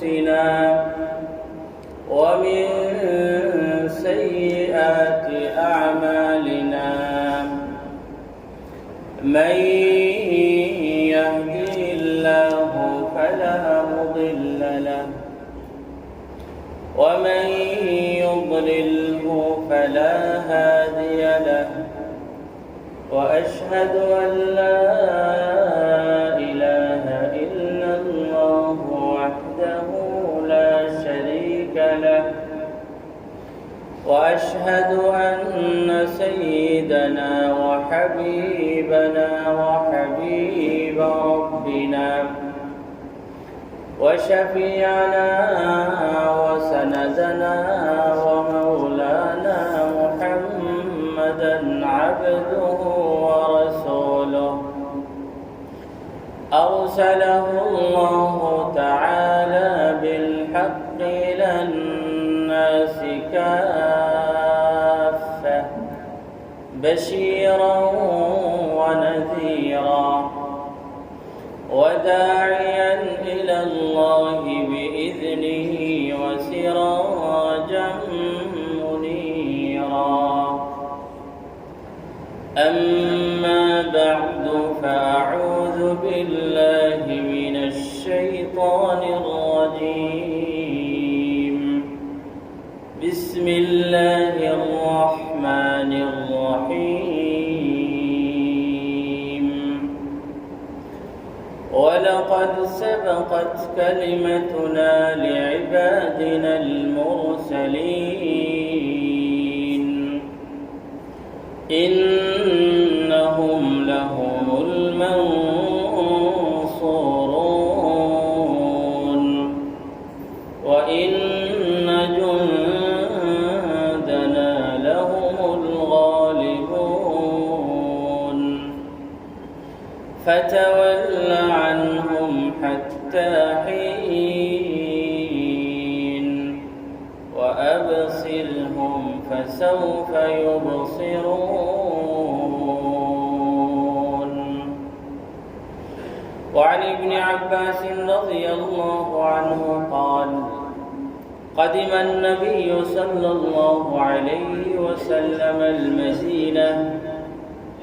أنفسنا ومن سيئات أعمالنا من يهده الله فلا مضل له ومن يضلله فلا هادي له وأشهد أن لا إله إلا الله وحده لا شريك له وأشهد أن سيدنا وحبيبنا وحبيب ربنا وشفيعنا وسندنا ومولانا محمدا عبده ورسوله أرسله الله تعالى بالحق إلى الناس كافة بشيرا ونذيرا وداعيا إلى الله بإذنه وسراجا منيرا أما بعد فأعوذ بالله من الشيطان الرجيم بسم الله الرحمن الرحيم ولقد سبقت كلمتنا لعبادنا المرسلين إنهم لهم المنصورون وإن جندنا لهم الغالبون فتول عنهم حتى حين وأبصرهم فسوف يبصرون. وعن ابن عباس رضي الله عنه قال قدم النبي صلى الله عليه وسلم المدينة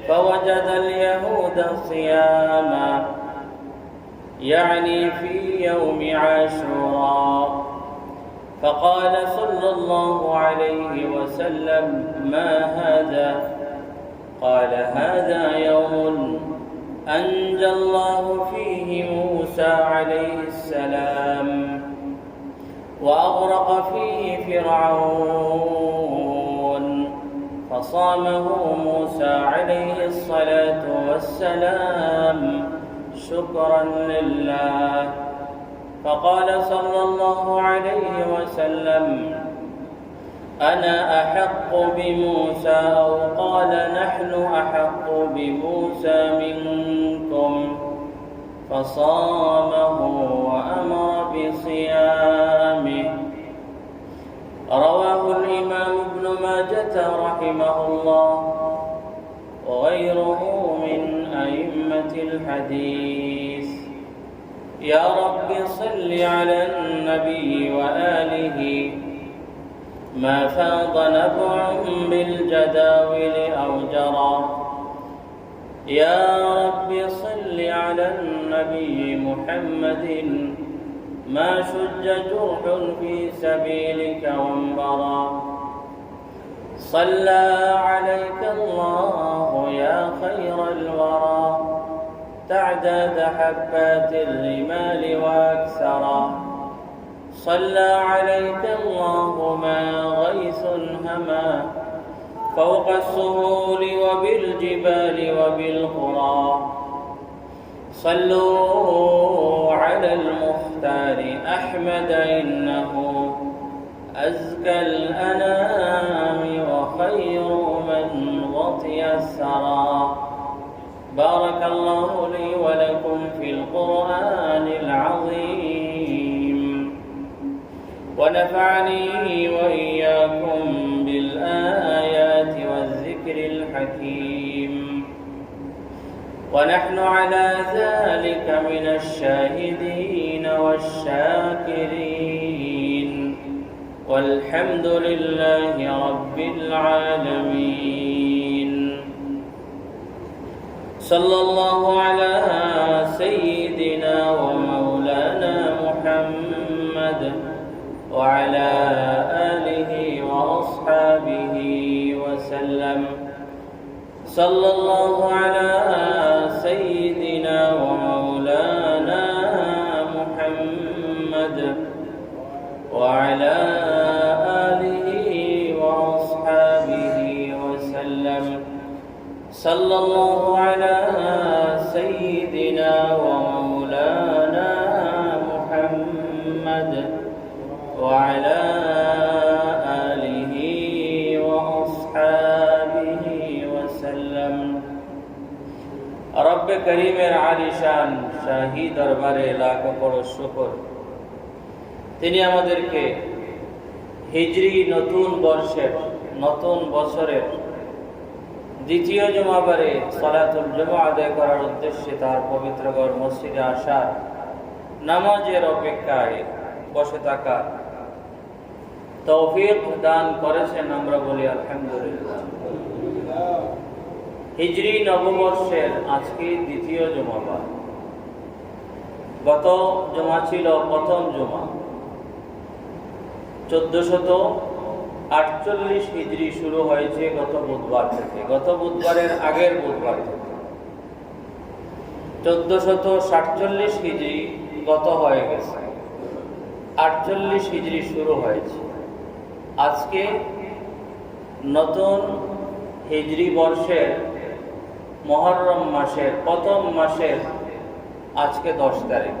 فوجد اليهود صياما يعني في يوم عاشوراء فقال صلى الله عليه وسلم ما هذا؟ قال هذا يوم أنجى الله فيه موسى عليه السلام وأغرق فيه فرعون فصامه موسى عليه الصلاة والسلام شكرا لله فقال صلى الله عليه وسلم أنا أحق بموسى أو قال نحن أحق بموسى منكم فصامه وأمر بصيامه. رواه الإمام ابن ماجة رحمه الله وغيره من أئمة الحديث. يا رب صل على النبي وآله ما فاض نبع بالجداول أو جرى. يا رب صل على النبي محمد ما شج جرح في سبيلك وانبرى. صلى عليك الله يا خير الورى تعداد حبات الرمال وأكثرا. صلى عليك الله ما غيث هما فوق السهول وبالجبال وبالقرى. صلوا على المختار أحمد إنه أزكى الأنام وخير من غطي الثرى. بارك الله لي ولكم في القرآن العظيم ونفعني وإياكم بالآيات والذكر الحكيم ونحن على ذلك من الشاهدين والشاكرين والحمد لله رب العالمين صلى الله على سيدنا ومولانا محمد وعلى آله وأصحابه وسلم صلى الله على سيدنا ومولانا محمد وعلى آله وأصحابه وسلم صلى الله على سيدنا ومولانا محمد وعلى آله وأصحابه وسلم رب كريم আলিশান শাহী দরবারে লাখ করো শুকর, তিনি আমাদেরকে হিজরি নতুন বছরের দ্বিতীয় জুমাবারে সালাতুল জুমা আদায় করার উদ্দেশ্যে তার পবিত্র ঘর মসজিদে আসার, নামাজের অপেক্ষায় বসে থাকার তৌফিক দান করেছেন। আমরা বলি আলহামদুলিল্লাহ। হিজরি নববর্ষের আজকে দ্বিতীয় জুমাবার। গত জুমা ছিল প্রথম জুমা, 1448 হিজরি শুরু হয়েছে গত বুধবার থেকে, গত বুধবারের আগের বুধবার থেকে। 1447 হিজরি গত হয়ে গেছে, 48 হিজরি শুরু হয়েছে। আজকে নতুন হিজরি বর্ষের মুহররম মাসের প্রথম মাসের আজকে 10 তারিখ।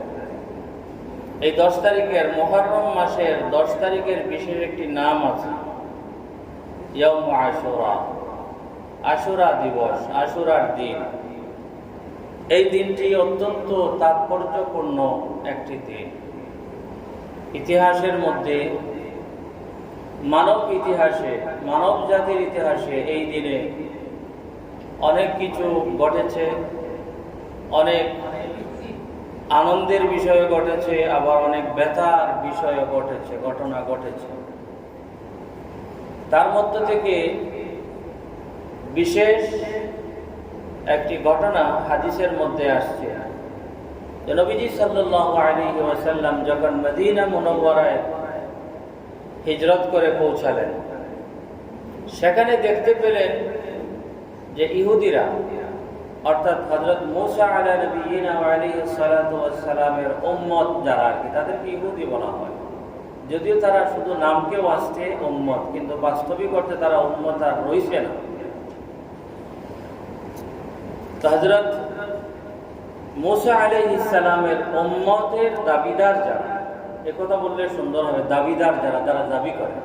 এই 10 তারিখের মুহররম মাসের 10 তারিখের বিশেষ একটি নাম আছে, ইয়াউম আশুরা, আশুরা দিবস, আশুরার দিন। এই দিনটি অত্যন্ত তাৎপর্যপূর্ণ একটি দিন। ইতিহাসের মধ্যে, মানব ইতিহাসে, মানব জাতির ইতিহাসে এই দিনে অনেক কিছু ঘটেছে, অনেক আনন্দের বিষয় ঘটেছে, আবার অনেক ব্যথার বিষয় ঘটেছে, ঘটনা ঘটেছে। তার মধ্য থেকে বিশেষ একটি ঘটনা হাদিসের মধ্যে আসছে যে নবীজি সাল্লাল্লাহু আলাইহি ওয়াসাল্লাম যখন মদিনা মুনাওয়ারায় হিজরত করে পৌঁছালেন, সেখানে দেখতে পেলেন যে ইহুদিরা, অর্থাৎ হযরত মূসা আলাইহিস সালাতু ওয়াস সালামের উম্মত যারা, তাদেরকে ইহুদি বলা হয়। যদিও তারা শুধু নামকে ওয়াস্তে উম্মত, কিন্তু বাস্তবিক অর্থে তারা উম্মত আর রইছে না। হযরত মূসা আলাইহিস সালামের উম্মতের দাবিদার যারা, একথা বললে সুন্দর হবে, দাবিদার যারা, তারা দাবি করে,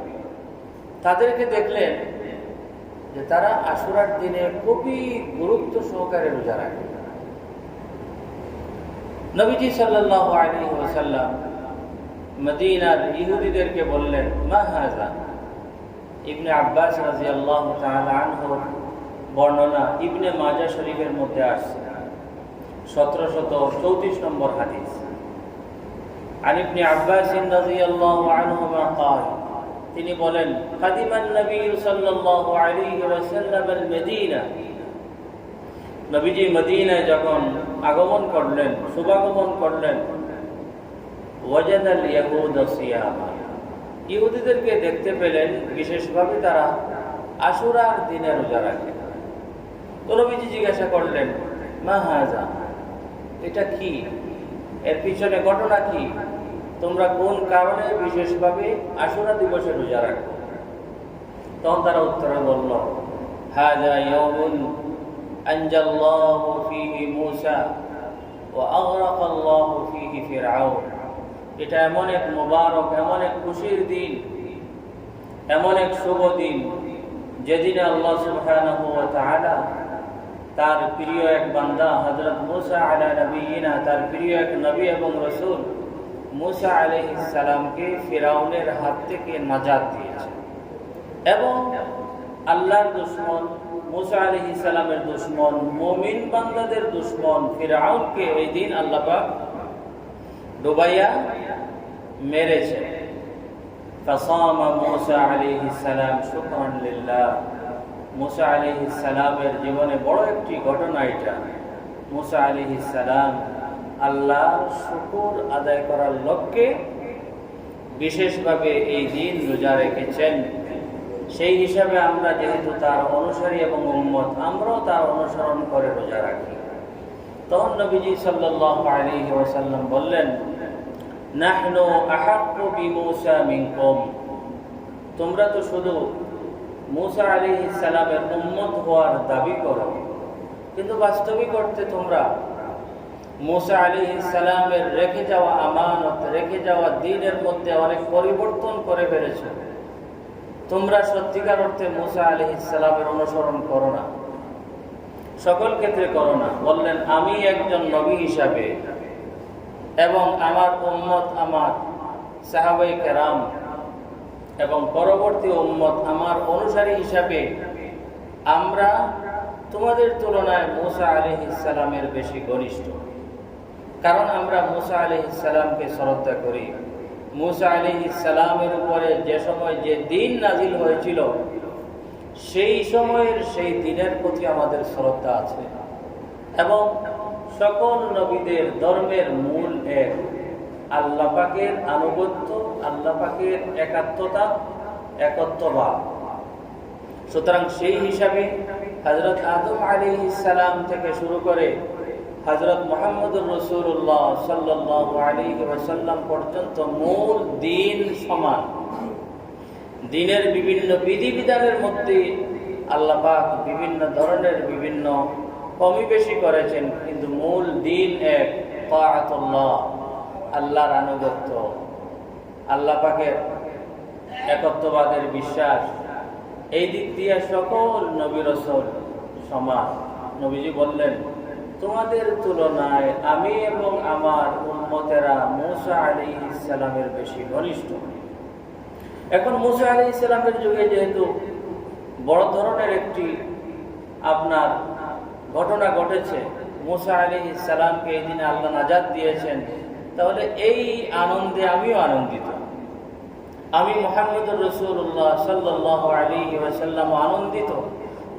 তাদেরকে দেখলেন যে তারা আশুরার দিনে খুবই গুরুত্ব সহকারে রোজা রাখে। নবীজি সাল্লাল্লাহু আলাইহি ওয়াসাল্লাম মদিনার ইহুদিদেরকে বললেন, মা হাযা। ইবনে আব্বাস রাদিয়াল্লাহু তাআলা আনহুর বর্ণনা ইবনে মাজাহ শরীফের মধ্যে আসছে, 1734 নম্বর হাদিস। عن ابن عباس رضي الله عنهما قال, তিনি বলেন, কাদিমান নবী সাল্লাল্লাহু আলাইহি ওয়াসাল্লাম আল মদিনা, নবীজি মদিনায় যখন আগমন করলেন, শুভাগমন করলেন, ওয়াজাদাল ইয়াহুদ সিয়ামা, ইহুদিদেরকে দেখতে পেলেন বিশেষভাবে তারা আশুরার দিনে রোজা রাখে। তো নবীজি জিজ্ঞাসা করলেন, মা হাযা, এটা কি, এর পিছনে ঘটনা কি, তোমরা কোন কারণে বিশেষভাবে আশুরা দিবসে রোজা রাখো? তখন তারা উত্তরে বলল, হাযা ইয়াউমুন আনজাল্লাহু ফীহি মূসা ওয়া আগরাকাল্লাহু ফীহি ফিরআউন। এটা এমন এক মুবারক, এমন এক খুশির দিন, এমন এক শুভ দিন, যেদিনে আল্লাহ সুবহানাহু ওয়া তাআলা তার প্রিয় এক বান্দা হযরত মূসা আলা নবিয়িনা, তার প্রিয় এক নবী এবং রাসূল মূসা আলাইহিস সালামকে ফিরআউনের হাত থেকে নাজাত দিয়েছে। এবং আল্লাহর দুশমন, মূসা আলাইহিস সালামের দুশমন, মুমিন বান্দাদের দুশমন ফিরআউনকে এই দিন আল্লাহ পাক ডুবাইয়া মেরেছে। ফাসামা মূসা আলাইহিস সালাম শুকরান লিল্লাহ। মূসা আলাইহিস সালামের জীবনে বড় একটি ঘটনা এটা। মূসা আলাইহিস সালাম আল্লাহর শুকর আদায় করার লক্ষ্যে বিশেষভাবে এই দিন রোজা রেখেছেন। সেই হিসাবে আমরা যেহেতু তার অনুসারী এবং উম্মত, আমরাও তার অনুসরণ করে রোজা রাখি। তখন নবীজি সাল্লাল্লাহু আলাইহি ওয়াসাল্লাম বললেন, নাহনু আহাক্কু বিমূসা মিনকুম। তোমরা তো শুধু মূসা আলাইহিস সালামের উম্মত হওয়ার দাবি করো, কিন্তু বাস্তবিক অর্থে তোমরা মূসা আলাইহিস সালামের রেখে যাওয়া আমানত, রেখে যাওয়া দ্বীনের মধ্যে অনেক পরিবর্তন করে ফেলেছো। তোমরা সত্যিকার অর্থে মূসা আলাইহিস সালামের অনুসরণ করো না, সকল ক্ষেত্রে করো না। বললেন, আমি একজন নবী হিসাবে এবং আমার উম্মত, আমার সাহাবায়ে কেরাম এবং পরবর্তী উম্মত আমার অনুসারী হিসাবে আমরা তোমাদের তুলনায় মূসা আলাইহিস সালামের বেশি ঘনিষ্ঠ। কারণ আমরা মূসা আলাইহিস সালামকে শ্রদ্ধা করি। মূসা আলাইহিস সালামের উপরে যে সময় যে দিন নাজিল হয়েছিল, সেই সময়ের সেই দিনের প্রতি আমাদের শ্রদ্ধা আছে। এবং সকল নবীদের ধর্মের মূল এক, আল্লাহ পাকের আনুগত্য, আল্লাহ পাকের একাত্মতা, একত্ববাদ। সুতরাং সেই হিসাবে হযরত আদম আলাইহিস সালাম থেকে শুরু করে হযরত মুহাম্মদুর রাসূলুল্লাহ সাল্লাল্লাহু আলাইহি ওয়াসাল্লাম পর্যন্ত মূল দিন সমান। দিনের বিভিন্ন বিধিবিধানের মধ্যে আল্লাহ পাক বিভিন্ন ধরনের বিভিন্ন কমি বেশি করেছেন, কিন্তু মূল দিন এক, তাআতুল্লাহ, আল্লাহর আনুগত্য, আল্লাহ পাকের একত্ববাদের বিশ্বাস। এই দিক দিয়ে সকল নবী রাসূল সমান। নবীজি বললেন, তোমাদের তুলনায় আমি এবং আমার উম্মতেরা মূসা আলাইহিস সালামের বেশি ঘনিষ্ঠ। এখন মূসা আলাইহিস সালামের যুগে যেহেতু বড় ধরনের একটি আপনার ঘটনা ঘটেছে, মূসা আলাইহিস সালামকে এই দিনে আল্লাহ নাজাত দিয়েছেন, তাহলে এই আনন্দে আমিও আনন্দিত। আমি মুহাম্মদুর রাসূলুল্লাহ সাল্লাল্লাহু আলাইহি ওয়াসাল্লাম আনন্দিত।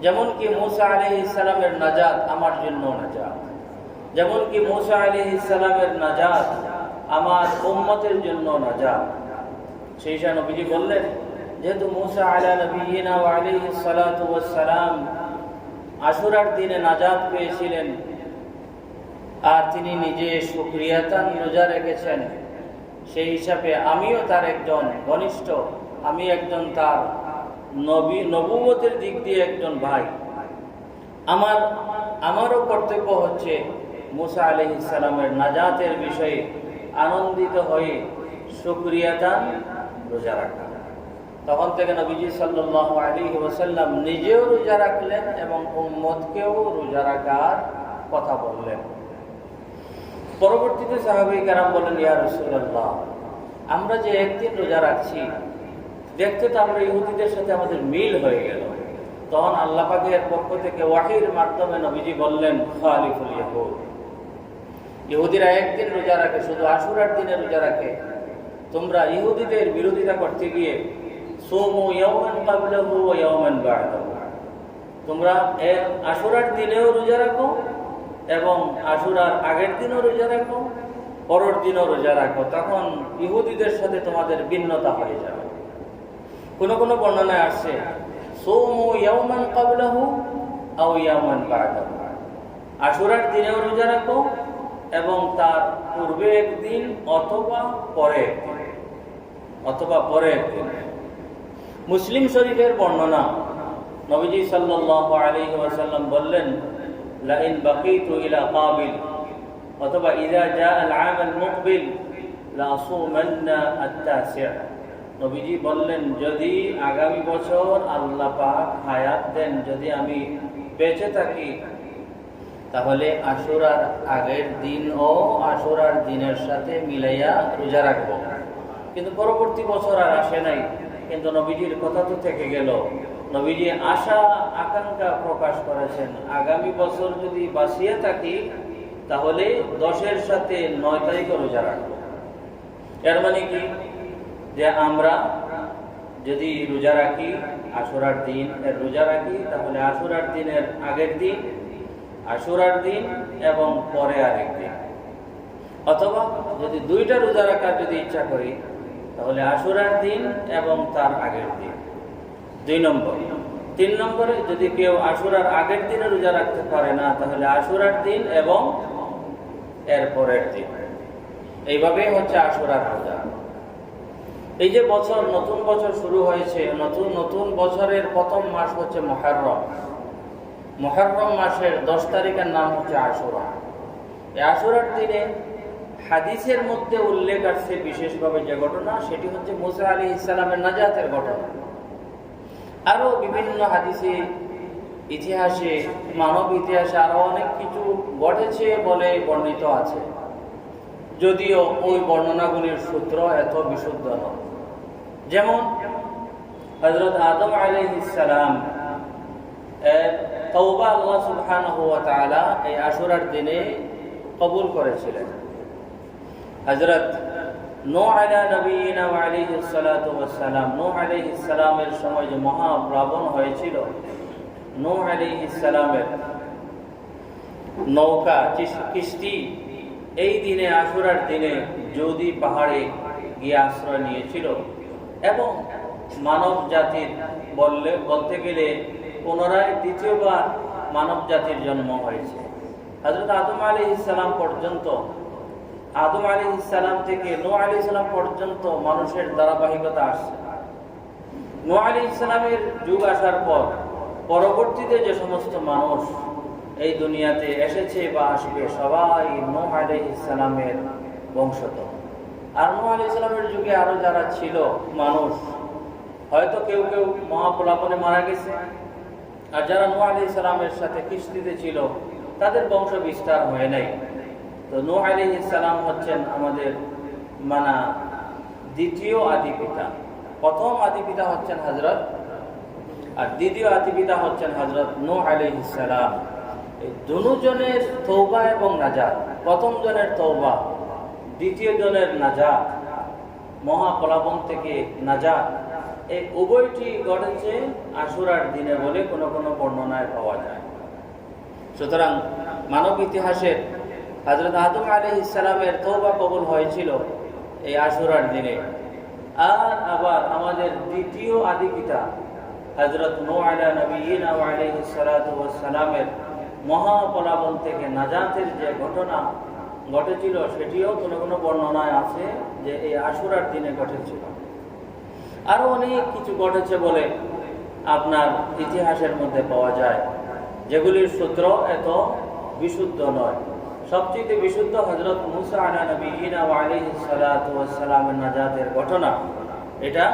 যেমন কি মূসা আলাইহিস সালামের নাজাত আমার জন্য নাজাত, যেমন কি মূসা আলাইহিস সালামের নাজাত আমার উম্মতের জন্য নাজাত। সেই জন্য নবীজি বললেন, যেহেতু মূসা আলা নবিয়িনা ওয়া আলাইহিস সালাতু ওয়াস সালাম আশুরার দিনে নাজাত পেয়েছিলেন, আর তিনি নিজে শুকরিয়াতান রোজা রেখেছেন, সেই হিসাবে আমিও তার একজন ঘনিষ্ঠ, আমি একজন তার নবুয়তের দিক দিয়ে একজন ভাই। আমারও কর্তব্য হচ্ছে মূসা আলাইহিস সালামের নাজাতের বিষয়ে আনন্দিত হয়ে শুকরিয়াতান রোজা রাখা। তখন থেকে নবীজি সাল্লাল্লাহু আলাইহি ওয়াসাল্লাম নিজেও রোজা রাখলেন এবং উম্মতকেও রোজা রাখার কথা বললেন। পরবর্তীতে সাহাবায়ে কেরাম বলেন, ইয়া রাসূলুল্লাহ, আমরা যে একদিন রোজা রাখছি, দেখতে তো আমরা ইহুদিদের সাথে আমাদের মিল হয়ে গেল। তখন আল্লাহ পাকের পক্ষ থেকে ওয়াহির মাধ্যমে নবীজি বললেন, খালিফুল ইয়াহুদ, ইহুদিরা একদিন রোজা রাখে, শুধু আশুরার দিনে রোজা রাখে। তোমরা ইহুদিদের বিরোধিতা করতে গিয়ে সুমু ইয়াওমান ক্বাবলাহু ওয়া ইয়াওমান বা'দাহু, তোমরা আশুরার দিনেও রোজা রাখো এবং আশুরার আগের দিনও রোজা রাখো, পরের দিনও রোজা রাখো। তখন ইহুদিদের সাথে তোমাদের ভিন্নতা হয়ে যাবে। কোন কোন বর্ণনায় আসছে সুমু ইয়াওমান ক্বাবলাহু আও ইয়াওমান বা'দাহু, আশুরার দিনেও রোজা রাখো এবং তার পূর্বে একদিন অথবা পরে একদিন। মুসলিম শরীফের বর্ণনা, নবীজি সাল্লাল্লাহু আলাইহি ওয়াসাল্লাম বললেন, লাইন বাকিতু ইলা কাবিল অথবা ইযা জা আল আম আল মুকবিল লা আসুমান্না আত-তাসি'। নবীজি বললেন, যদি আগামী বছর আল্লাহ পাক হায়াত দেন, যদি আমি বেঁচে থাকি, তাহলে আশুরার আগের দিন ও আশুরার দিনের সাথে মিলাইয়া রোজা রাখব। কিন্তু পরবর্তী বছর আর আসে নাই, কিন্তু নবীজির কথা তো থেকে গেল। নবীজি আশা আকাঙ্ক্ষা প্রকাশ করেছেন, আগামী বছর যদি বাঁচিয়ে থাকি তাহলে 10-এর সাথে 9 তারিখে রোজা রাখব। এর মানে কি, যে আমরা যদি রোজা রাখি আশুরার দিন রোজা রাখি, তাহলে আশুরার দিনের আগের দিন, আশুরার দিন এবং পরে আরেক দিন, অথবা যদি দুইটা রোজা রাখার যদি ইচ্ছা করি তাহলে আশুরার দিন এবং তার আগের দিন, 2 নম্বর। 3 নম্বরে যদি কেউ আশুরার আগের দিনে রোজা রাখতে পারে না, তাহলে আশুরার দিন এবং এর পরের দিন। এইভাবেই হচ্ছে আশুরার রোজা। এই যে বছর, নতুন বছর শুরু হয়েছে, নতুন বছরের প্রথম মাস হচ্ছে মুহররম। মুহররম মাসের 10 তারিখের নাম হচ্ছে আশুরা। এই আশুরার দিনে হাদিসের মধ্যে উল্লেখ আছে বিশেষভাবে যে ঘটনা, সেটি হচ্ছে মুসা আলাইহিস সালামের নাজাতের ঘটনা। আরো বিভিন্ন হাদিসে, ইতিহাসে, মানব ইতিহাসে আরো অনেক কিছু ঘটেছে বলে বর্ণিত আছে, যদিও ওই বর্ণনাগুলির সূত্র এত বিশুদ্ধ নয়। যেমন হযরত আদম আলাইহিস সালাম এর তওবা আল্লাহ সুবহানাহু ওয়া তাআলা এই আশুরার দিনে কবুল করেছিলেন। হযরত নূহ আলা নবিয়িনা ওয়া আলাইহিস সালাতু ওয়াস সালাম, নূহ আলাইহিস সালামের সময় যে মহাপ্লাবন হয়েছিল, নূহ আলাইহিস সালামের নৌকা কিস্তি এই দিনে আশুরার দিনে জৌদি পাহাড়ে গিয়ে আশ্রয় নিয়েছিল এবং মানব জাতির বলতে গেলে পুনরায় দ্বিতীয়বার মানব জাতির জন্ম হয়েছে। হযরত আদম আলাইহিস সালাম পর্যন্ত, আদম আলাইহিস সালাম থেকে নূহ আলাইহিস সালাম পর্যন্ত মানুষের ধারাবাহিকতা আসছে। নূহ আলাইহিস সালামের যুগ আসার পর পরবর্তীতে যে সমস্ত মানুষ এই দুনিয়াতে এসেছে বা আসবে, সবাই নূহ আলাইহিস সালামের বংশধর। আর নূহ আলাইহিস সালামের যুগে আরো যারা ছিল মানুষ, হয়তো কেউ কেউ মহাপ্লাবনে মারা গেছে, আর যারা নূহ আলাইহিস সালামের সাথে কিস্তিতে ছিল তাদের বংশ বিস্তার হয় নাই। তো নূহ আলাইহিস সালাম হচ্ছেন আমাদের মানা দ্বিতীয় আদি পিতা। প্রথম আদি পিতা হচ্ছেন হযরত, আর দ্বিতীয় আদি পিতা হচ্ছেন হযরত নূহ আলাইহিস সালাম। এই দুজনের তওবা এবং নাজাত, প্রথম জনের তওবা, দ্বিতীয় জনের নাজাত, মহাপ্লাবন থেকে নাজাত, এই উভয়টি ঘটেছে আশুরার দিনে বলে কোনো কোনো বর্ণনায় পাওয়া যায়। সুতরাং মানব ইতিহাসের হযরত আদম আলাইহিস সালামের তওবা কবুল হয়েছিল এই আশুরার দিনে। আর আবার আমাদের দ্বিতীয় আদি পিতা হযরত নূহ আলা নবিয়িনা ওয়া আলাইহিস সালাতু ওয়াস সালামের মহাপ্লাবন থেকে নাজাতের যে ঘটনা ঘটেছিল, সেটিও কোনো কোনো বর্ণনায় আছে যে এই আশুরার দিনে ঘটেছিল। আরো অনেক কিছু ঘটেছে বলে আপনার ইতিহাসের মধ্যে পাওয়া যায়, যেগুলির সূত্র এত বিশুদ্ধ নয়। সবচেয়ে বিশুদ্ধ হযরত মুসা আলা নবিয়িনা ওয়া আলাইহিস সালাতু ওয়াস সালামের নাজাতের ঘটনা। এটা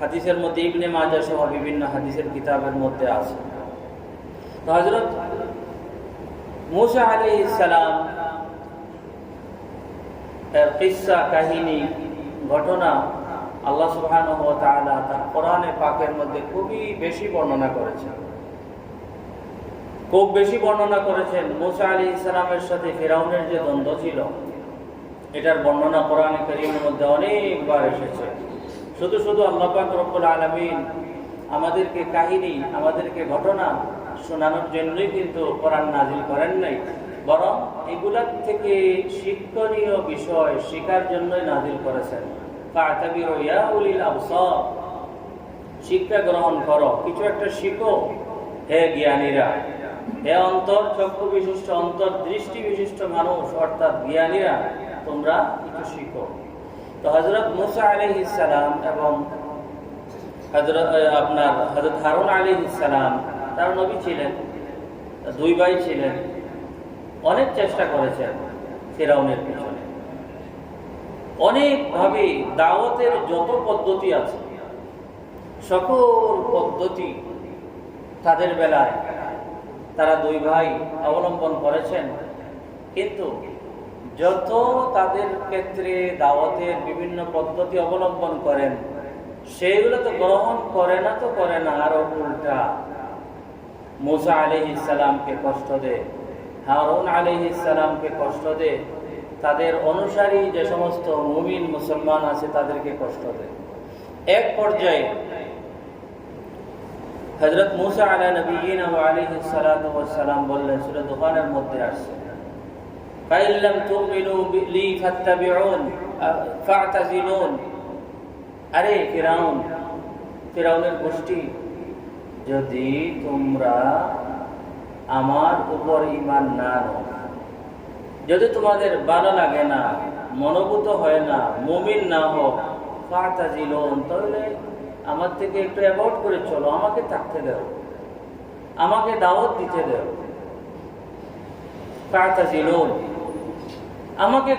হাদিসের মধ্যে ইবনে মাজাহ সহ বিভিন্ন হাদিসের কিতাবের মধ্যে আছে। তো হযরত মুসা আলাইহিস সালাম এর কিসসা, কাহিনী, ঘটনা আল্লাহ সুবহানাহু ওয়া তাআলা তার কোরআনে পাকের মধ্যে খুবই বেশি বর্ণনা করেছেন। খুব বেশি বর্ণনা করেছেন। মুসা আলাইহিস সালামের সাথে ফিরাউনের যে দ্বন্দ্ব ছিল, এটার বর্ণনা কোরআনে কারীমের মধ্যে অনেকবার এসেছে। শুধু শুধু আল্লাহ পাক রব্বুল আলামিন আমাদেরকে কাহিনী, আমাদেরকে ঘটনা শোনানোর জন্যই কিন্তু কোরআন নাজিল করেন নাই, বরং এগুলার থেকে শিক্ষণীয় বিষয় শেখার জন্যই নাজিল করেছেন। ফাতাবিরু ইয়া উলিল আবসার, শিক্ষা গ্রহণ করো, কিছু একটা শিখো হে জ্ঞানীরা, হে অন্তর চক্ষু বিশিষ্ট, অন্তর দৃষ্টি বিশিষ্ট মানুষ অর্থাৎ জ্ঞানীরা, তোমরা কিছু শিখো। তো হযরত মুসা আলাইহিস সালাম এবং হযরত হারুন আলাইহিস সালাম, তারা নবী ছিলেন, 2 ভাই ছিলেন, অনেক চেষ্টা করেছেন ফিরাউনের পিছনে। অনেকভাবে দাওয়াতের যত পদ্ধতি আছে সকল পদ্ধতি তাদের বেলায় তারা 2 ভাই অবলম্বন করেছেন, কিন্তু যত তাদের ক্ষেত্রে দাওয়াতের বিভিন্ন পদ্ধতি অবলম্বন করেন, সেগুলো তো গ্রহণ করে না, আরো উল্টা মুসা আলাইহিস সালামকে কষ্ট দেয়, হারুন আলাইহিস সালামকে কষ্ট দেয়, তাদের অনুসারী যে সমস্ত মুমিন মুসলমান আছে তাদেরকে কষ্ট দেয়। এক পর্যায়ে হযরত মূসা আলা নবিয়িনা ওয়া আলাইহিস সালাতু ওয়াস সালাম বললেন, সূরা দুখানের মধ্যে আসছে, ফাইল্লাম তুমিনু লি ফাত্তাবিউন ফা'তাজিলুন। আরে ফিরাউনের গোষ্ঠী, যদি তোমরা আমার উপর ঈমান না আনো, যদি তোমাদের ভালো লাগে না, মনোভূত হয় না, মুমিন না হোক, ফা'তাজিলুন, তাহলে আমার থেকে একটু অ্যাভয়েড করে চলো, আমাকে থাকতে দাও, আমাকে দাওয়াত দিতে দাও। ফা'তাজিলুন, আমাকে,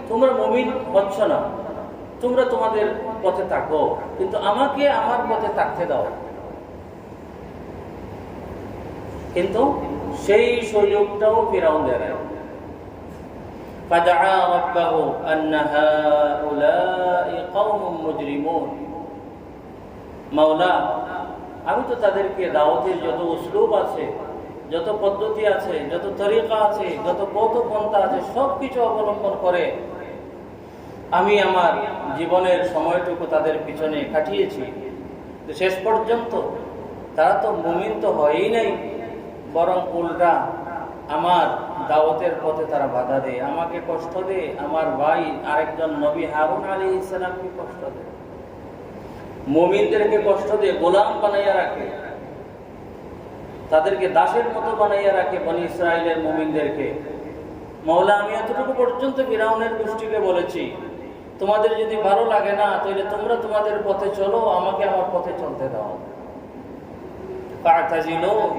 তোমরা মুমিন হচ্ছ না, তোমরা তোমাদের পথে থাকো, কিন্তু আমাকে আমার পথে থাকতে দাও। কিন্তু সেই সুযোগটাও ফিরাউন দেয়। ফাদআ রাব্বাহু আন্না হাউলাই কওমুম মুজরিমুন। মাওলা, আমি তো তাদেরকে দাওয়াতের যত উসলুব আছে, যত পদ্ধতি আছে, যত তরিকা আছে, যত পথ পন্থা আছে, সবকিছু অবলম্বন করে আমি আমার জীবনের সময়টুকু তাদের পিছনে কাটিয়েছি। শেষ পর্যন্ত তারা তো মুমিন তো হয়ই নাই, বরং উল্টা আমার দাওয়াতের পথে তারা বাধা দেয়, আমাকে কষ্ট দেয়, আমার ভাই আরেকজন নবী হারুন আলাইহিস সালামকে কষ্ট দেয়, মুমিনদেরকে কষ্ট দিয়ে গোলাম বানাইয়া রাখে, তাদেরকে দাসের মতো বানাইয়া রাখে বনি ইসরাইলের মুমিনদেরকে। মাওলা, আমি এতটুকু পর্যন্ত ফিরাউনের গোষ্ঠীকে বলেছি, তোমাদের যদি ভালো লাগে না, তাহলে তোমরা তোমাদের পথে চলো, আমাকে আমার পথে চলতে দাও। ফা'তাজিলুন,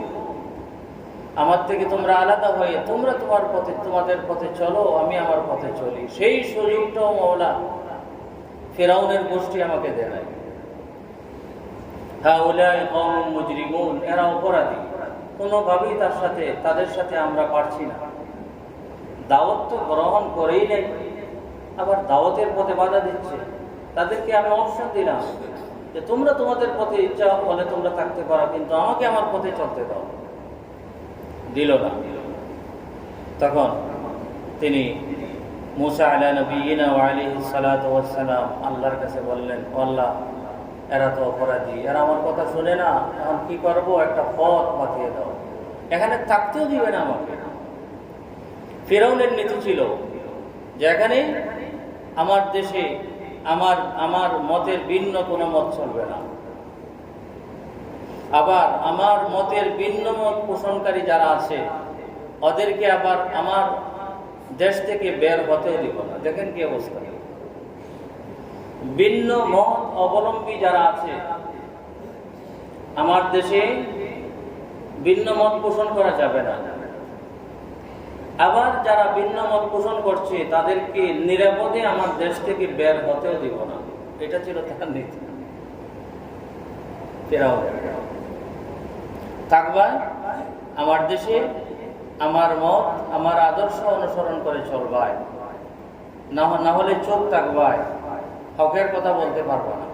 আমার থেকে তোমরা আলাদা হয়ে তোমরা তোমাদের পথে চলো, আমি আমার পথে চলি। সেই সুযোগটাও মাওলা ফিরাউনের গোষ্ঠী আমাকে দেয়। হাউলাই কওমুম মুজরিমুন, এরা অপরাধী, কোনোভাবেই তাদের সাথে আমরা পারছি না। দাওয়াত তো গ্রহণ করেই নেই, আবার দাওয়াতের পথে বাধা দিচ্ছে। তাদেরকে আমি অপশন দিলাম যে তোমরা তোমাদের পথে ইচ্ছা হলে তোমরা থাকতে পারো, কিন্তু আমাকে আমার পথে চলতে দাও। দিল না। তখন তিনি মূসা আলা নবিয়িনা ওয়া আলাইহিস সালাতু ওয়াস সালাম আল্লাহর কাছে বললেন, আল্লাহ, এরা তো অপরাধী, এরা আমার কথা শুনে না, এখন কি করবো, একটা পথ পাঠিয়ে দাও, এখানে থাকতেও দিবে না আমাকে। ফিরাউনের নীতি ছিল যে এখানে আমার দেশে আমার মতের ভিন্ন কোনো মত চলবে না, আবার আমার মতের ভিন্ন মত পোষণকারী যারা আছে ওদেরকে আবার আমার দেশ থেকে বের হতেও দিব না। দেখেন কি অবস্থা, ভিন্ন মত অবলম্বী যারা আছে আমার দেশে ভিন্ন মত পোষণ করা যাবে না, আবার যারা ভিন্ন মত পোষণ করছে তাদেরকে নিরাপদে আমার দেশ থেকে বের হতেও দিব না। এটা ছিল তার নীতি। থাকবা আমার দেশে, আমার মত, আমার আদর্শ অনুসরণ করে চলবায়, না হলে চোখ থাকবায়, হকের কথা বলতে পারবা না,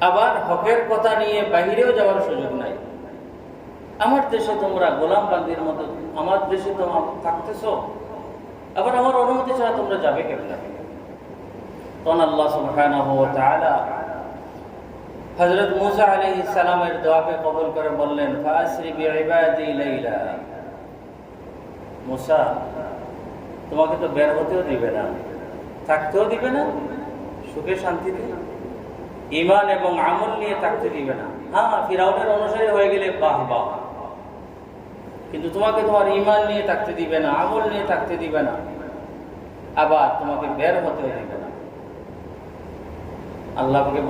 আবার হকের কথা নিয়ে বাহিরেও যাওয়ার সুযোগ নাই। আমার দেশে তোমরা গোলাম বান্দির মতো, আমার দেশে তোমরা থাকতেছ, আবার আমার অনুমতি ছাড়া তোমরা যাবে কেমন? তখন আল্লাহ সুবহানাহু ওয়া তাআলা হযরত মূসা আলাইহিস সালামের দোয়াকে কবুল করে বললেন, ফাসরি বিইবাদি লাইলা। মূসা, তোমাকে তো বের হতেও দিবে না, থাকতেও দিবে না, সুখে শান্তিতে ঈমান এবং আমল নিয়ে থাকতে দিবে না। হ্যাঁ, ফিরাউনের অনুসারী হয়ে গেলে বাহ বাহ, কিন্তু তোমাকে তোমার ঈমান নিয়ে থাকতে দিবে না, আমল নিয়ে থাকতে দিবে না, আবার তোমাকে বের হতেও দিবে না। আল্লাহকে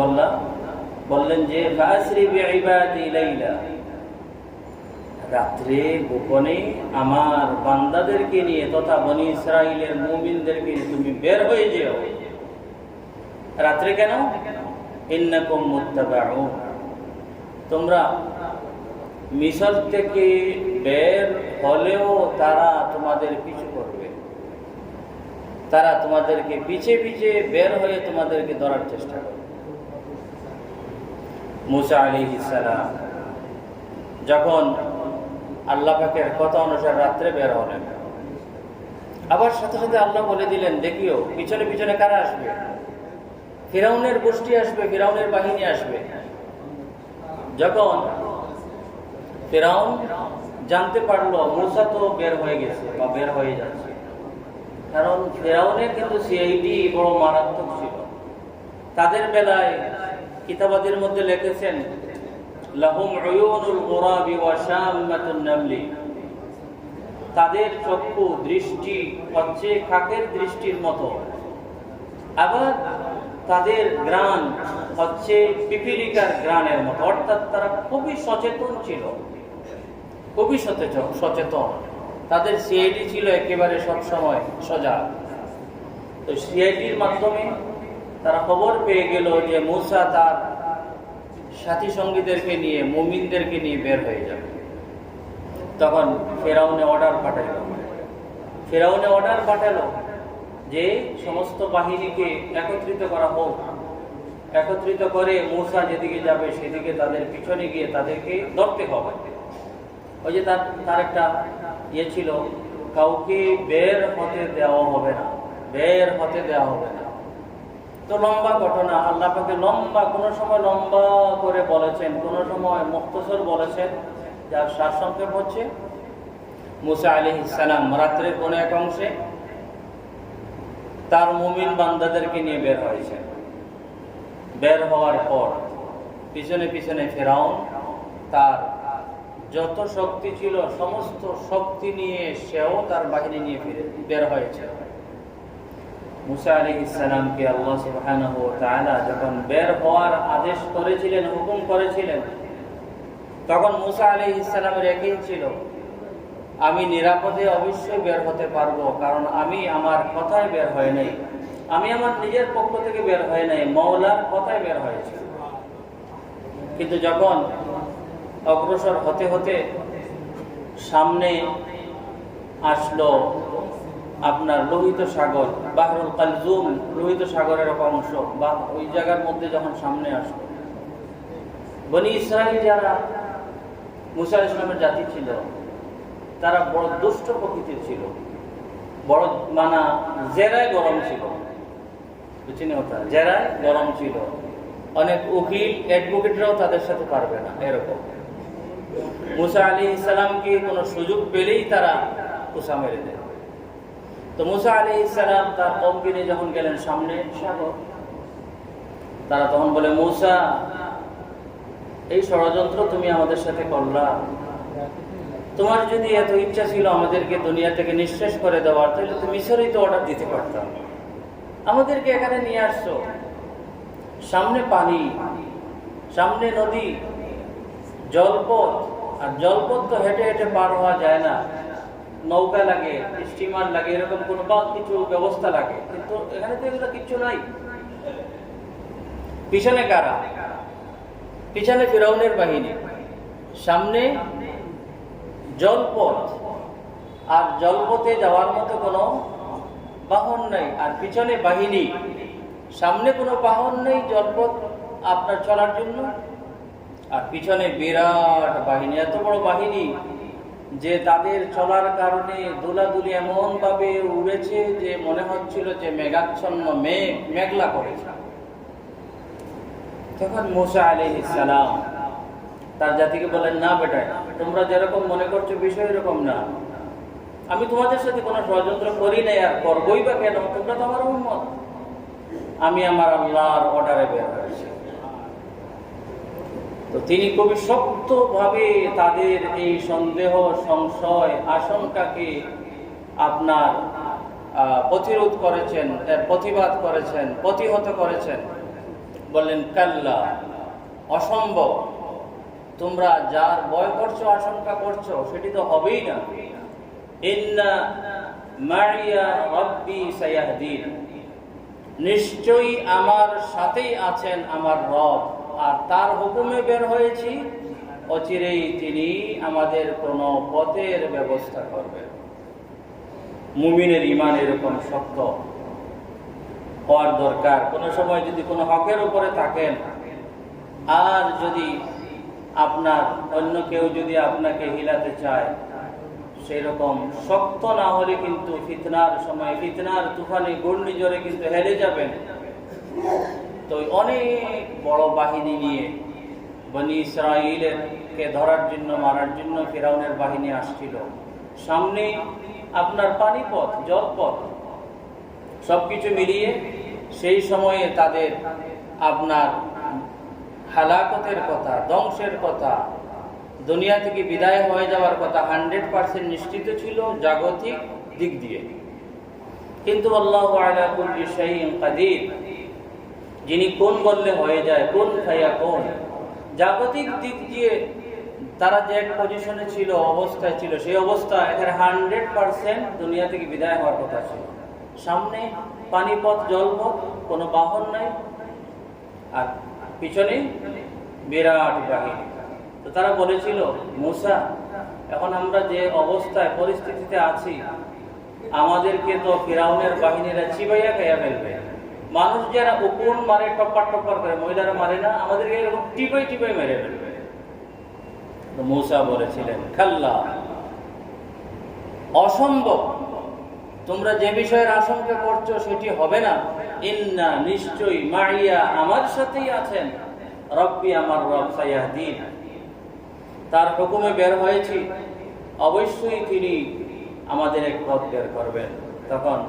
বললেন যে ফাসরি বিইবাদি লাইলা, রাত্রে গোপনে আমার বান্দাদেরকে নিয়ে তথা বনি ইসরাইলের মুমিনদেরকে নিয়ে তুমি বের হয়ে যেও। রাত্রে কেন? ইন্নাকুম মুত্তাবাউন, তোমরা মিশর থেকে বের হলেও তারা তোমাদের পিছু করবে, তারা তোমাদেরকে পিছে পিছে বের হয়ে তোমাদেরকে ধরার চেষ্টা করবে। মূসা আলাইহিস সালাম যখন আল্লাহ পাকের কথা অনুসারে রাত্রে বের হলেন, আবার সাথে সাথে আল্লাহ বলে দিলেন, দেখিও পিছনে পিছনে কারা আসবে, ফিরাউনের গোষ্ঠী আসবে, ফিরাউনের বাহিনী আসবে। যখন ফিরাউন জানতে পারলো মূসা তো বের হয়ে গেছে বা বের হয়ে যাচ্ছে, কারণ ফিরাউনের কিন্তু সিআইডি বড় মারাত্মক ছিল। তাদের বেলায় কিতাবাদের মধ্যে লিখেছেন, লাহুম উয়ুনুল গুরাবি ওয়া শাম্মাতুন নামলি, তাদের চক্ষু দৃষ্টি হচ্ছে কাকের দৃষ্টির মতো, আবার তাদের গ্রাণ হচ্ছে পিপিলিকার গ্রাণের মতো। অর্থাৎ তারা খুবই সচেতন ছিল, খুবই সচেতন। তাদের সিআইডি ছিল একেবারে সবসময় সজাগ। তো সিআইডির মাধ্যমে তারা খবর পেয়ে গেল যে মূসা তার সাথী সঙ্গীদেরকে নিয়ে, মুমিনদেরকে নিয়ে বের হয়ে যাবে। তখন ফেরাউনে অর্ডার পাঠালো যে সমস্ত বাহিনীকে একত্রিত করা হোক, একত্রিত করে মূসা যেদিকে যাবে সেদিকে তাদের পিছনে গিয়ে তাদেরকে ধরতে হবে। ওই যে তার একটা ইয়ে ছিল, কাউকে বের হতে দেওয়া হবে না। তো লম্বা ঘটনা, আল্লাহ পাকে কোনো সময় লম্বা করে বলেছেন, কোনো সময় মুখতসর বলেছেন, যার সারসংক্ষেপ হচ্ছে মূসা আলাইহিস সালাম রাত্রের কোন এক অংশে তার মুমিন বান্দাদেরকে নিয়ে বের হয়েছে। বের হওয়ার পর পিছনে পিছনে ফিরাউন তার যত শক্তি ছিল সমস্ত শক্তি নিয়ে সেও তার বাহিনী নিয়ে বের হয়েছে। মূসা আলাইহিস সালামকে আল্লাহ সুবহানাহু ওয়া তাআলা যখন বের হওয়ার আদেশ করেছিলেন, হুকুম করেছিলেন, তখন মূসা আলাইহিস সালামের একই ছিল, আমি নিরাপদে অবশ্যই বের হতে পারবো, কারণ আমি আমার কথায় বের হয় নাই, আমি আমার নিজের পক্ষ থেকে বের হয় নাই, মওলার কথায় বের হয়েছে। কিন্তু যখন অগ্রসর হতে হতে সামনে আসলো আপনার লোহিত সাগর, বাহরুল কালজুম, লোহিত সাগরের এক অংশ, বা ওই জায়গার মধ্যে যখন সামনে আসলো, বনি ইসরাইল যারা মূসা আলাইহিস সালামের জাতি ছিল, তারা বড় দুষ্ট প্রকৃতির ছিল, বড় জেরায় গরম ছিল, বুঝছেন ওটা, জেরায় গরম ছিল। অনেক উকিল অ্যাডভোকেটরাও তাদের সাথে পারবে না, এরকম। মূসা আলাইহিস সালামকে কোনো সুযোগ পেলেই তারা কুসা মেরে দেয়। তো মূসা আলাইহিস সালাম তার কওমকে নিয়ে যখন গেলেন সামনে সাগর, তারা তখন বলে, মূসা, এই ষড়যন্ত্র তুমি আমাদের সাথে করলা, তোমার যদি এত ইচ্ছা ছিল আমাদেরকে দুনিয়া থেকে নিঃশেষ করে দেওয়ার, তাহলে তুমি মিশরেই তো অর্ডার দিতে পারতাম, আমাদেরকে এখানে নিয়ে আসছো, সামনে পানি, সামনে নদী, জলপথ, আর জলপথ তো হেঁটে হেঁটে পার হওয়া যায় না, নৌকা লাগে, স্টিমার লাগে, এরকম কোনো বা কিছু ব্যবস্থা লাগে, কিন্তু এখানে তো এগুলো কিচ্ছু নাই। পিছনে কারা? পিছনে ফিরাউনের বাহিনী, সামনে জলপথ, আর জলপথে যাওয়ার মতো কোনো বাহন নাই, আর পিছনে বাহিনী, সামনে কোনো বাহন নেই জলপথ আপনার চলার জন্য, আর পিছনে বিরাট বাহিনী, এত বড় বাহিনী যে তাদের চলার কারণে দোলাদুলি এমন ভাবে উড়েছে যে মনে হচ্ছিল যে মেঘাচ্ছন্ন, মেঘলা করেছে। তখন মূসা আলাইহিস সালাম তার জাতিকে বলেন, না বেটা, তোমরা যেরকম মনে করছো বিষয় এরকম না, আমি তোমাদের সাথে কোনো ষড়যন্ত্র করি নাই, আর করবই বা কেন, তোমরা তো আমার উম্মত, আমি আমার আল্লাহর অর্ডারে বের হয়েছি। তো তিনি খুবই শক্তভাবে তাদের এই সন্দেহ, সংশয়, আশঙ্কাকে আপনার প্রতিরোধ করেছেন, প্রতিবাদ করেছেন, প্রতিহত করেছেন। বললেন, কাল্লা, অসম্ভব, তোমরা যার ভয় করছো, আশঙ্কা করছো, সেটি তো হবেই না। ইন্না মাইয়া রাব্বি সায়াহদিন, নিশ্চয়ই আমার সাথেই আছেন আমার রব, আর তার হুকুমে বের হয়েছি, অচিরেই তিনি আমাদের কোনো পথের ব্যবস্থা করবেন। মুমিনের ঈমান এরকম শক্ত হওয়ার দরকার। কোনো সময় যদি কোনো হকের উপরে থাকেন, আর যদি আপনার অন্য কেউ যদি আপনাকে হিলাতে চায়, সেই রকম শক্ত না হলে কিন্তু ফিতনার সময়, ফিতনার তুফানে ঘূর্ণিঝড়ে কিন্তু হেরে যাবেন। তো অনেক বড় বাহিনী নিয়ে বনি ইসরাইলকে ধরার জন্য, মারার জন্য ফিরাউনের বাহিনী আসছিল। সামনে আপনার পানিপথ, জলপথ, সবকিছু মিলিয়ে সেই সময়ে তাদের আপনার হালাকতের কথা, ধ্বংসের কথা, দুনিয়া থেকে বিদায় হয়ে যাওয়ার কথা 100% নিশ্চিত ছিল জাগতিক দিক দিয়ে। কিন্তু আল্লাহু আলা কুল্লি শাইইন কাদির, যিনি কোন বললে হয়ে যায়, কোন খাইয়া কোন, জাগতিক দিক দিয়ে তারা যে এক পজিশনে ছিল, অবস্থায় ছিল, সেই অবস্থা এখানে 100% দুনিয়া থেকে বিদায় হওয়ার কথা ছিল। সামনে পানিপথ, জলপথ, কোনো বাহন নাই, আর পিছনে বিরাট বাহিনী। তো তারা বলেছিল, মুসা, এখন আমরা যে অবস্থায়, পরিস্থিতিতে আছি, আমাদেরকে তো ফিরাউনের বাহিনীরা চিবাইয়া খাইয়া ফেলবে। মানুষ যারা উপন মারে, টপ্পার টপ্পার করে, মহিলারা মারে না, আমাদেরকে এরকম টিপাই টিপাই মেরে ফেলবে। তো মুসা বলেছিলেন, খাল্লা, অসম্ভব, তোমরা যে বিষয়ের আশঙ্কা করছো সেটি হবে না। ইন্না, নিশ্চয়ই, মাইয়া, আমার সাথেই আছেন, রব্বি, আমার রব, সাইয়াহদিন, তার হুকুমে বের হয়েছি, অবশ্যই তিনি আমাদের এক পথ বের করবেন। তখন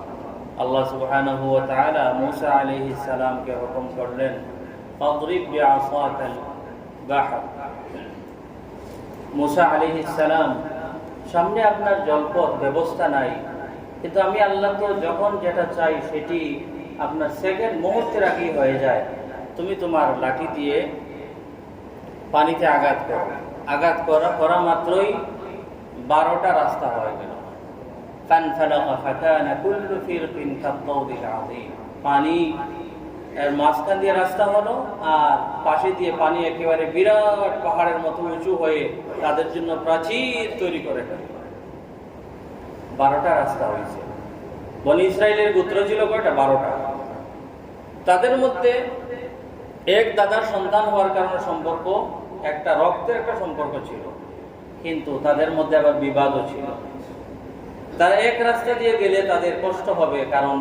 আল্লাহ সুবহানাহু ওয়া তাআলা মূসা আলাইহিস সালামকে হুকুম করলেন, ফাদরিব বিআসাকাল বাহর। মূসা আলাইহিস সালাম, সামনে আপনার জলপথ ব্যবস্থা নাই, কিন্তু আমি আল্লাহ তো যখন যেটা চাই সেটি আপনার সেকেন্ড, মুহূর্তের আগেই হয়ে যায়। তুমি তোমার লাঠি দিয়ে পানিতে আঘাত করো। আঘাত করা মাত্রই 12টা রাস্তা হয়ে গেল। ফানফালাকা ফাকানা কুল্লু ফিরকিন কাত-তাউদিল আযীম। পানি এর মাঝখান দিয়ে রাস্তা হলো, আর পাশে দিয়ে পানি একেবারে বিরাট পাহাড়ের মতো উঁচু হয়ে তাদের জন্য প্রাচীর তৈরি করে ফেলল। 12টা রাস্তা হয়েছে। বনি ইসরাইলের গোত্র ছিল কয়টা? 12টা। তাদের মধ্যে এক দাদার সন্তান হওয়ার কারণে সম্পর্ক, একটা রক্তের একটা সম্পর্ক ছিল, কিন্তু তাদের মধ্যে আবার বিবাদও ছিল। তারা এক রাস্তা দিয়ে গেলে তাদের কষ্ট হবে, কারণ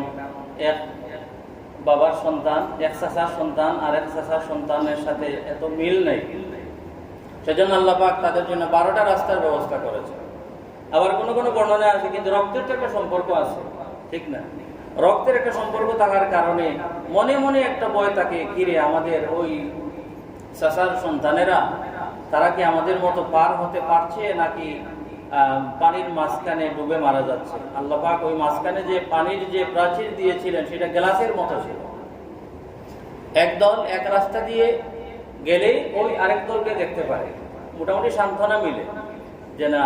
এক বাবার সন্তান, এক চাচার সন্তান আর এক চাচার সন্তানের সাথে এত মিল নেই। সেজন্য আল্লাহ পাক তাদের জন্য 12টা রাস্তার ব্যবস্থা করেছে। আবার কোনো কোনো বর্ণনায় আছে, কিন্তু রক্তের তো একটা সম্পর্ক আছে, ঠিক না? রক্তের একটা সম্পর্ক থাকার কারণে মনে মনে একটা ভয় থাকে, ঘিরে আমাদের ওই চাচার সন্তানেরা, তারা কি আমাদের মতো পার হতে পারছে, নাকি পানির মাঝখানে ডুবে মারা যাচ্ছে। আল্লাহ পাক ওই মাঝখানে যে পানির যে প্রাচীর দিয়েছিলেন সেটা গ্লাসের মতো ছিল। একদল এক রাস্তা দিয়ে গেলেই ওই আরেক দলকে দেখতে পারে, মোটামুটি সান্ত্বনা মিলে যে না,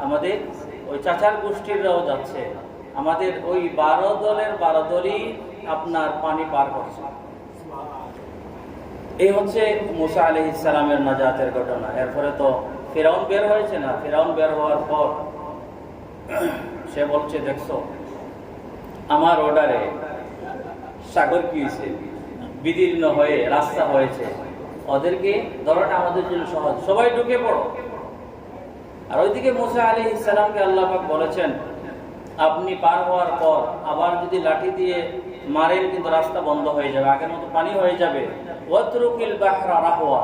আমাদের ওই চাচার গোষ্ঠীরাও যাচ্ছে, আমাদের ওই 12 দলের 12 দলই আপনার পানি পার করছে। এই হচ্ছে মূসা আলাইহিস সালামের নাজাতের ঘটনা। এরপরে তো ফিরাউন বের হয়েছে না। ফিরাউন বের হওয়ার পর সে বলছে, দেখছো আমার অর্ডারে সাগর কি হয়েছে, বিদীর্ণ হয়ে রাস্তা হয়েছে, ওদেরকে ধরাটা আমাদের জন্য সহজ, সবাই ঢুকে পড়ো। আর ওইদিকে মূসা আলাইহিস সালামকে আল্লাহ পাক বলেছেন, আপনি পার হওয়ার পর আবার যদি লাঠি দিয়ে মারেন কিন্তু রাস্তা বন্ধ হয়ে যাবে, আগের মতো পানি হয়ে যাবে। ওয়াতরুকিল বাহরা রাহওয়া,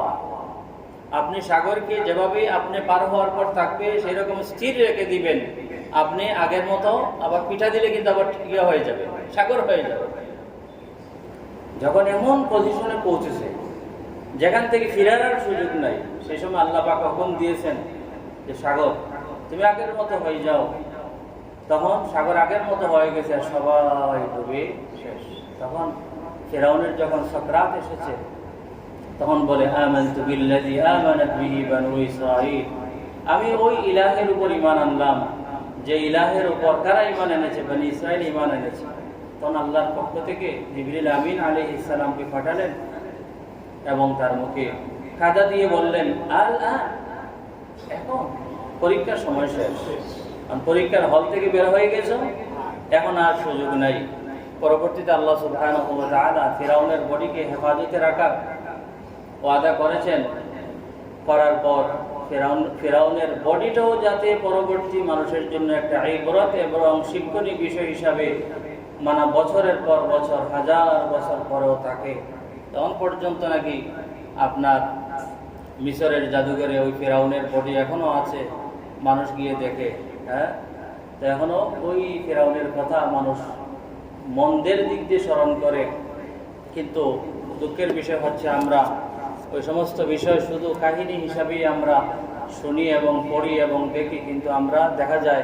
আপনি সাগরকে যেভাবে আপনি পার হওয়ার পর থাকবে সেই রকম স্থির রেখে দিবেন। আপনি আগের মতো আবার পিঠা দিলে কিন্তু আবার ইয়ে হয়ে যাবে, সাগর হয়ে যাবে। যখন এমন পজিশনে পৌঁছেছে যেখান থেকে ফিরার আর সুযোগ নাই, সেই সময় আল্লাহ পাক হুকুম দিয়েছেন যে সাগর তুমি আগের মতো হয়ে যাও। তখন সাগর আগের মতো হয়ে গেছে, সবাই ডুবে শেষ। তখন ফিরাউনের যখন সাকরাত এসেছে, তখন বলে, আমানতু বিল্লাযী আমানাত বিহি বানু ইসরাঈল, আমি ওই ইলাহের উপর ঈমান আনলাম যে ইলাহের উপর কারা ঈমান এনেছে, বনি ইসরাঈল ঈমান এনেছে। তখন আল্লাহর পক্ষ থেকে জিবরিল আমিন আলাইহিস সালামকে পাঠালেন এবং তার মুখে কাদা দিয়ে বললেন, এখন পরীক্ষার সময় শেষ, পরীক্ষার হল থেকে বের হয়ে গেছো, এখন আর সুযোগ নাই। পরবর্তীতে আল্লাহ সুবহানাহু ওয়া তাআলা ফিরাউনের বডিকে হেফাজতে রাখার ওয়াদা করেছেন। করার পর ফেরাউনের বডিটাও যাতে পরবর্তী মানুষের জন্য একটা ইবরত এবং শিক্ষণীয় বিষয় হিসাবে মানে বছরের পর বছর, হাজার বছর পরেও থাকে। তখন পর্যন্ত নাকি আপনার মিশরের জাদুঘরে ওই ফেরাউনের বডি এখনো আছে, মানুষ গিয়ে দেখে। হ্যাঁ, তো এখনো ওই ফেরাউনের কথা মানুষ মন্দের দিক দিয়ে স্মরণ করে। কিন্তু দুঃখের বিষয় হচ্ছে আমরা ওই সমস্ত বিষয় শুধু কাহিনী হিসাবেই আমরা শুনি এবং পড়ি এবং দেখি, কিন্তু আমরা দেখা যায়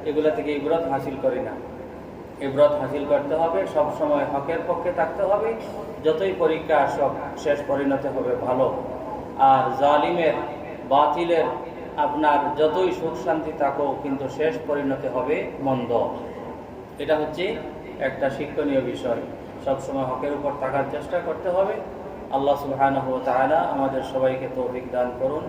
এগুলো থেকে ইবরত হাসিল করি না। ইবরত হাসিল করতে হবে, সব সময় হকের পক্ষে থাকতে হবে। যতই পরীক্ষা আসুক, শেষ পরিণতি হবে ভালো। আর জালিমের, বাতিলের আপনার যতই সুখ শান্তি থাকুক, কিন্তু শেষ পরিণতি হবে মন্দ। এটা হচ্ছে একটা শিক্ষণীয় বিষয়। সবসময় হকের উপর থাকার চেষ্টা করতে হবে। আল্লাহ সুবহানাহু ওয়া তাআলা আমাদের সবাইকে তৌফিক দান করুন।